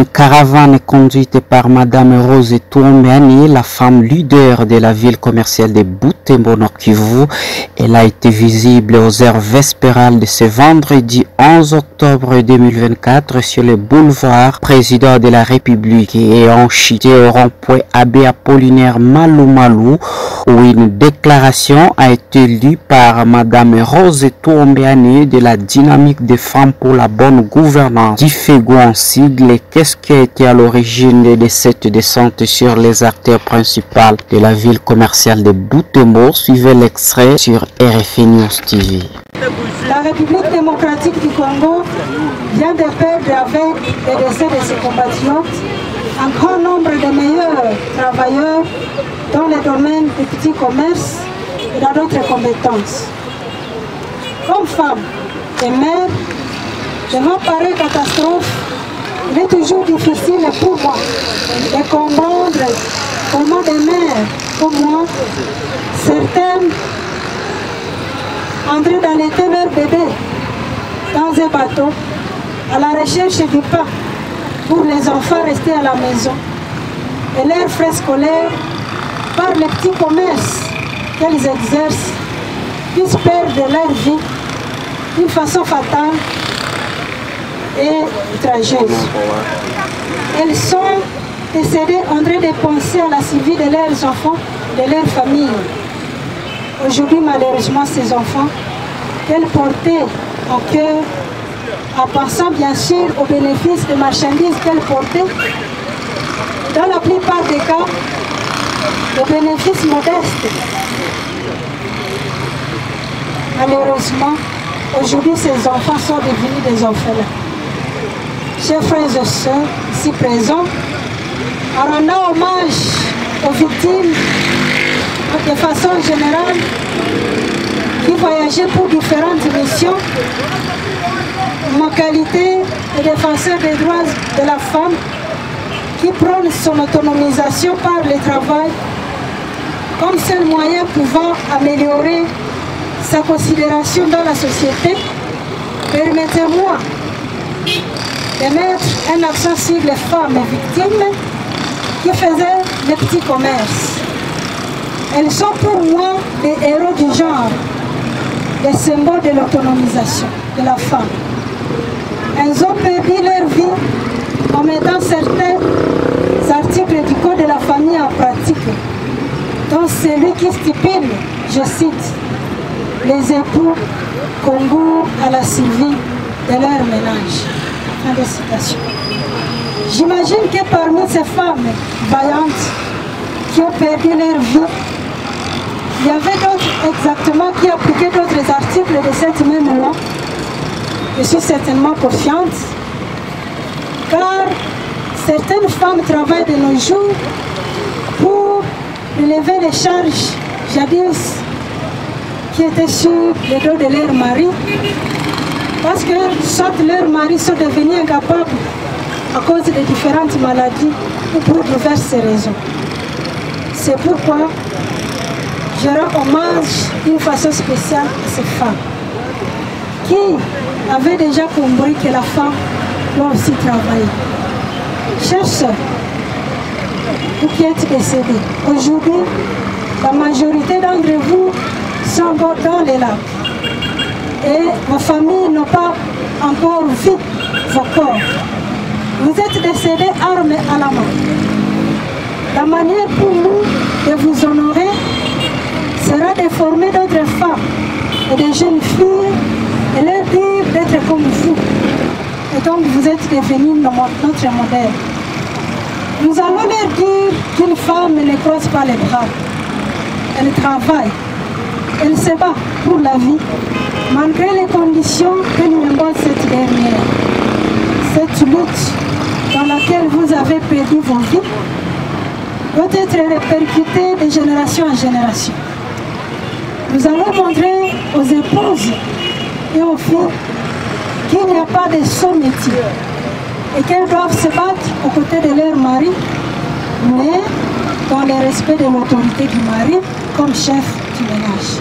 Une caravane conduite par Madame Rose Touombeani, la femme leader de la ville commerciale de Butembo Nord Kivu. Elle a été visible aux heures vespérales de ce vendredi 11 octobre 2024 sur le boulevard Président de la République et en chuté au rond-point Abbé Apollinaire Malou Malou, où une déclaration a été lue par Madame Rose Touombeani de la dynamique des femmes pour la bonne gouvernance. Difego en sigle. Qu'est-ce qui a été à l'origine de cette descente sur les artères principales de la ville commerciale de Butembo? Suivez l'extrait sur RFI News TV. La République démocratique du Congo vient de perdre avec le décès de ses compatriotes un grand nombre de meilleurs travailleurs dans le domaine du petit commerce et dans d'autres compétences. Comme femme et mère, devant pareille catastrophe, il est toujours difficile pour moi de comprendre comment des mères comme moi, certaines entraient d'allaiter leur bébé dans un bateau à la recherche du pain pour les enfants restés à la maison et leurs frais scolaires par les petits commerces qu'elles exercent puissent perdre leur vie d'une façon fatale et tragique. Elles sont décédées en train de penser à la survie de leurs enfants, de leur famille. Aujourd'hui, malheureusement, ces enfants qu'elles portaient en cœur, en pensant bien sûr aux bénéfices des marchandises qu'elles portaient, dans la plupart des cas, des bénéfices modestes. Malheureusement, aujourd'hui, ces enfants sont devenus des orphelins. Chers frères et sœurs, ici présents, en rendant hommage aux victimes de façon générale qui voyageaient pour différentes missions, ma qualité de défenseur des droits de la femme qui prône son autonomisation par le travail comme seul moyen pouvant améliorer sa considération dans la société, permettez-moi de mettre un accent sur les femmes victimes qui faisaient les petits commerces. Elles sont pour moi des héros du genre, des symboles de l'autonomisation de la femme. Elles ont perdu leur vie en mettant certains articles du Code de la famille en pratique, dont celui qui stipule, je cite, les époux concourent à la survie de leur ménage. Fin de citation. J'imagine que parmi ces femmes vaillantes qui ont perdu leur vie, il y avait d'autres exactement qui appliquaient d'autres articles de cette même loi. Je suis certainement confiante, car certaines femmes travaillent de nos jours pour relever les charges jadis qui étaient sur le dos de leur mari, parce que soit leurs maris sont devenus incapables à cause de différentes maladies ou pour diverses raisons. C'est pourquoi je rends hommage d'une façon spéciale à ces femmes qui avaient déjà compris que la femme doit aussi travailler. Chers sœurs, vous qui êtes décédés, aujourd'hui, la majorité d'entre vous sont dans les lacs et vos familles n'ont pas encore vu vos corps. Vous êtes décédés armés à la main. La manière pour nous de vous honorer sera de former d'autres femmes et des jeunes filles et leur dire d'être comme vous. Et donc vous êtes devenus notre modèle. Nous allons leur dire qu'une femme ne croise pas les bras. Elle travaille. Elle se bat pour la vie, malgré les conditions que nous impose cette dernière. Cette lutte dans laquelle vous avez perdu vos vies doit être répercutée de génération en génération. Nous allons montrer aux épouses et aux filles qu'il n'y a pas de sot métier et qu'elles doivent se battre aux côtés de leur mari, mais dans le respect de l'autorité du mari comme chef du ménage.